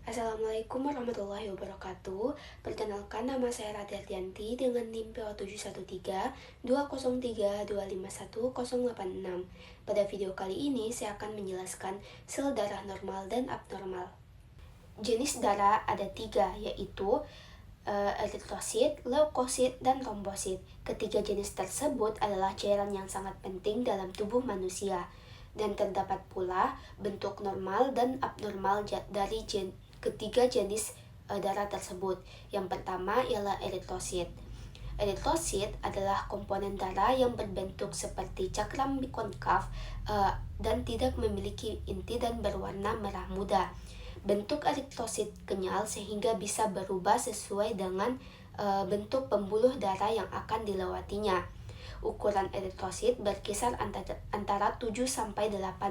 Assalamualaikum warahmatullahi wabarakatuh. Perkenalkan, nama saya Radha Dianti dengan NIM PO713-203-251-086. Pada video kali ini saya akan menjelaskan sel darah normal dan abnormal. Jenis darah ada 3, yaitu eritrosit, leukosit, dan trombosit. Ketiga jenis tersebut adalah cairan yang sangat penting dalam tubuh manusia, dan terdapat pula bentuk normal dan abnormal dari ketiga jenis darah tersebut. Yang pertama ialah eritrosit. Eritrosit adalah komponen darah yang berbentuk seperti cakram konkav dan tidak memiliki inti dan berwarna merah muda. Bentuk eritrosit kenyal sehingga bisa berubah sesuai dengan bentuk pembuluh darah yang akan dilewatinya. Ukuran eritrosit berkisar antara 7-8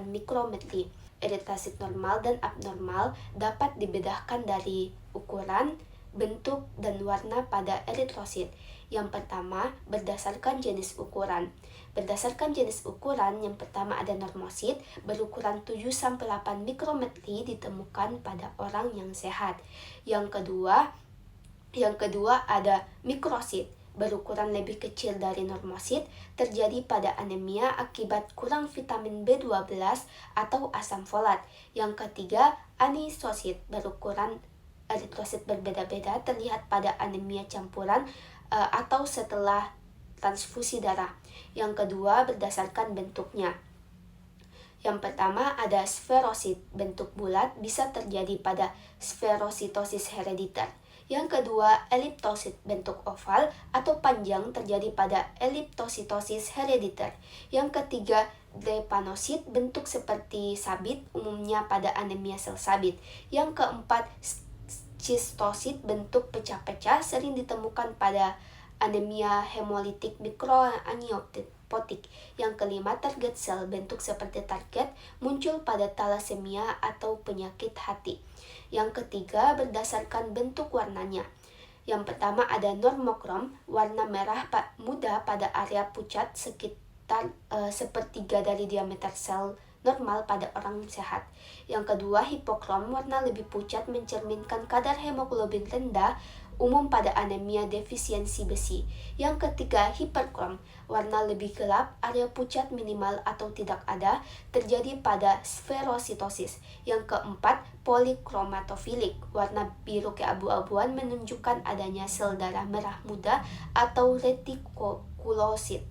mikrometri. Eritrosit normal dan abnormal dapat dibedakan dari ukuran, bentuk, dan warna pada eritrosit. Yang pertama, berdasarkan jenis ukuran. Berdasarkan jenis ukuran, yang pertama ada normosit, berukuran 7-8 mikrometri ditemukan pada orang yang sehat. Yang kedua ada mikrosit, berukuran lebih kecil dari normosit, terjadi pada anemia akibat kurang vitamin B12 atau asam folat. Yang ketiga, anisosit, berukuran eritrosit berbeda-beda, terlihat pada anemia campuran atau setelah transfusi darah. Yang kedua, berdasarkan bentuknya. Yang pertama ada sferosit, bentuk bulat, bisa terjadi pada sferositosis herediter. Yang kedua, eliptosit, bentuk oval atau panjang, terjadi pada eliptositosis herediter. Yang ketiga, drepanosit, bentuk seperti sabit, umumnya pada anemia sel sabit. Yang keempat, sistosit, bentuk pecah-pecah, sering ditemukan pada anemia hemolitik mikroangioptik. Yang kelima, target cell, bentuk seperti target, muncul pada talasemia atau penyakit hati. Yang ketiga, berdasarkan bentuk warnanya. Yang pertama ada normokrom, warna merah muda pada area pucat sekitar sepertiga dari diameter sel normal pada orang sehat. Yang kedua, hipokrom, warna lebih pucat mencerminkan kadar hemoglobin rendah, umum pada anemia defisiensi besi. Yang ketiga, hiperkrom, warna lebih gelap, area pucat minimal atau tidak ada, terjadi pada sferositosis. Yang keempat, polikromatofilic, warna biru keabu-abuan menunjukkan adanya sel darah merah muda atau retikulosit.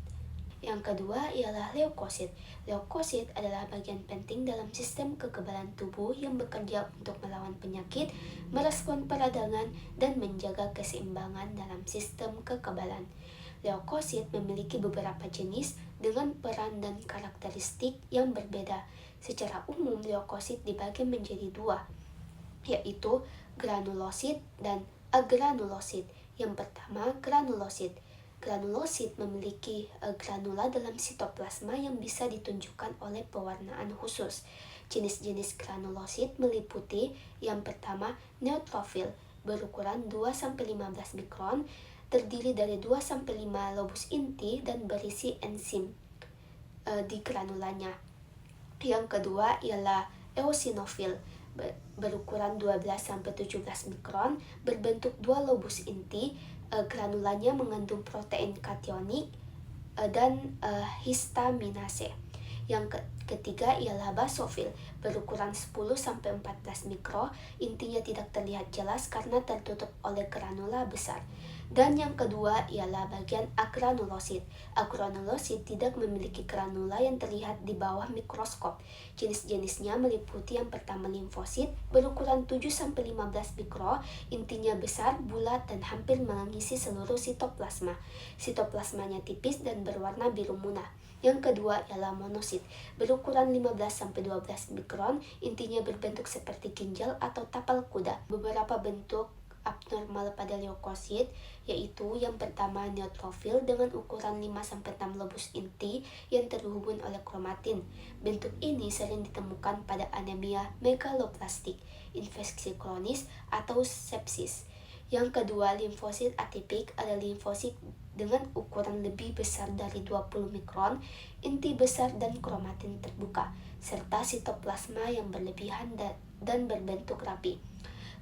Yang kedua ialah leukosit. Leukosit adalah bagian penting dalam sistem kekebalan tubuh yang bekerja untuk melawan penyakit, merespon peradangan, dan menjaga keseimbangan dalam sistem kekebalan. Leukosit memiliki beberapa jenis dengan peran dan karakteristik yang berbeda. Secara umum, leukosit dibagi menjadi 2, yaitu granulosit dan agranulosit. Yang pertama, granulosit. Granulosit memiliki granula dalam sitoplasma yang bisa ditunjukkan oleh pewarnaan khusus. Jenis-jenis granulosit meliputi yang pertama, neutrofil, berukuran 2-15 mikron, terdiri dari 2-5 lobus inti dan berisi enzim di granulanya. Yang kedua ialah eosinofil, berukuran 12-17 mikron, berbentuk 2 lobus inti. Granulanya mengandung protein kationik dan histaminase. Yang ketiga ialah basofil, berukuran 10-14 mikro, intinya tidak terlihat jelas karena tertutup oleh granula besar. Dan yang kedua ialah bagian agranulosit. Agranulosit tidak memiliki granula yang terlihat di bawah mikroskop. Jenis-jenisnya meliputi yang pertama limfosit, berukuran 7-15 mikro, intinya besar, bulat, dan hampir mengisi seluruh sitoplasma. Sitoplasmanya tipis dan berwarna biru muda. Yang kedua ialah monosit, berukuran 15-12 mikron, intinya berbentuk seperti ginjal atau tapal kuda. Beberapa bentuk abnormal pada leukosit, yaitu yang pertama neutrofil dengan ukuran 5-6 lobus inti yang terhubung oleh kromatin. Bentuk ini sering ditemukan pada anemia megaloplastik, infeksi kronis, atau sepsis. Yang kedua, limfosit atipik ada limfosit dengan ukuran lebih besar dari 20 mikron, inti besar dan kromatin terbuka, serta sitoplasma yang berlebihan dan berbentuk rapi.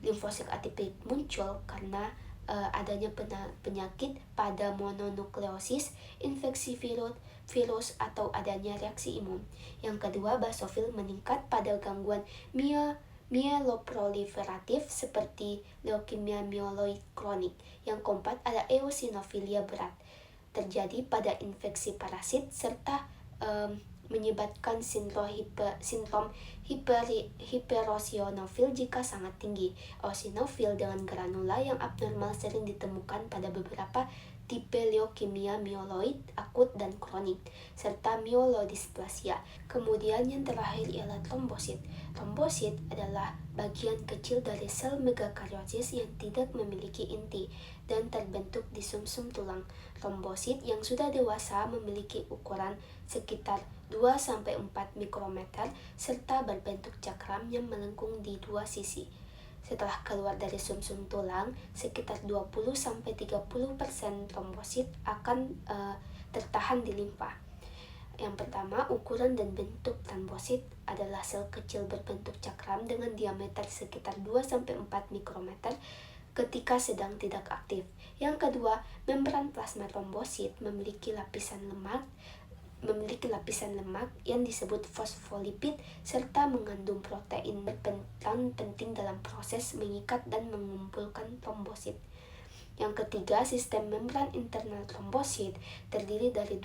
limfosit atipik muncul karena adanya penyakit pada mononukleosis, infeksi virus atau adanya reaksi imun. Yang kedua, basofil meningkat pada gangguan mieloproliferatif seperti leukemia mieloid kronik. Yang keempat, ada eosinofilia berat, terjadi pada infeksi parasit serta menyebabkan sindrom hiperosionofil jika sangat tinggi. Eosinofil dengan granula yang abnormal sering ditemukan pada beberapa tipe leukemia mieloid akut dan kronik, serta myelodysplasia. Kemudian yang terakhir ialah trombosit. Trombosit adalah bagian kecil dari sel megakariosis yang tidak memiliki inti dan terbentuk di sumsum tulang. Trombosit yang sudah dewasa memiliki ukuran sekitar 2-4 mikrometer serta berbentuk cakram yang melengkung di dua sisi. Setelah keluar dari sumsum tulang, sekitar 20-30% trombosit akan tertahan di limfa. Yang pertama, ukuran dan bentuk trombosit adalah sel kecil berbentuk cakram dengan diameter sekitar 2-4 mikrometer ketika sedang tidak aktif. Yang kedua, membran plasma trombosit memiliki lapisan lemak yang disebut fosfolipid serta mengandung protein berperan penting dalam proses mengikat dan mengumpulkan trombosit. Yang ketiga, sistem membran internal trombosit terdiri dari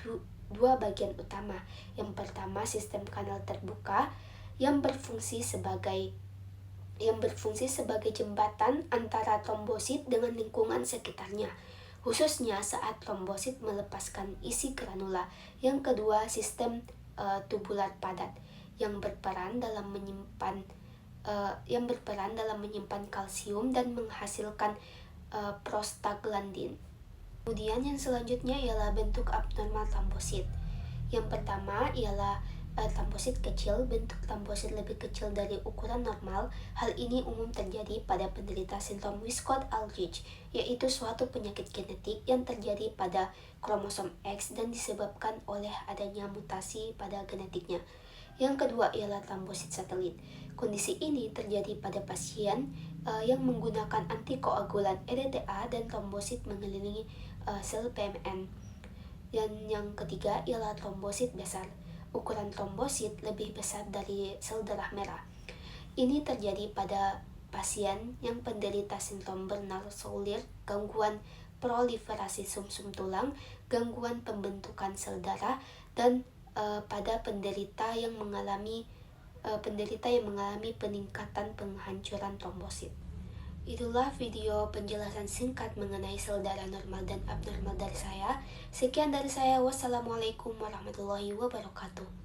dua bagian utama. Yang pertama, sistem kanal terbuka yang berfungsi sebagai jembatan antara trombosit dengan lingkungan sekitarnya, khususnya saat trombosit melepaskan isi granula. Yang kedua, sistem tubular padat yang berperan dalam menyimpan kalsium dan menghasilkan prostaglandin. Kemudian yang selanjutnya ialah bentuk abnormal trombosit. Yang pertama ialah trombosit kecil. Bentuk trombosit lebih kecil dari ukuran normal. Hal ini umum terjadi pada penderita sindrom Wiskott-Aldrich, yaitu suatu penyakit genetik yang terjadi pada kromosom X dan disebabkan oleh adanya mutasi pada genetiknya. Yang kedua ialah trombosit satelit. Kondisi ini terjadi pada pasien yang menggunakan antikoagulan EDTA dan trombosit mengelilingi sel PMN. Dan yang ketiga ialah trombosit besar. Ukuran trombosit lebih besar dari sel darah merah. Ini terjadi pada pasien yang penderita sindrom Bernard-Soulier, gangguan proliferasi sumsum tulang, gangguan pembentukan sel darah, dan pada penderita yang mengalami peningkatan penghancuran trombosit. Itulah video penjelasan singkat mengenai sel darah normal dan abnormal dari saya. Sekian dari saya. Wassalamualaikum warahmatullahi wabarakatuh.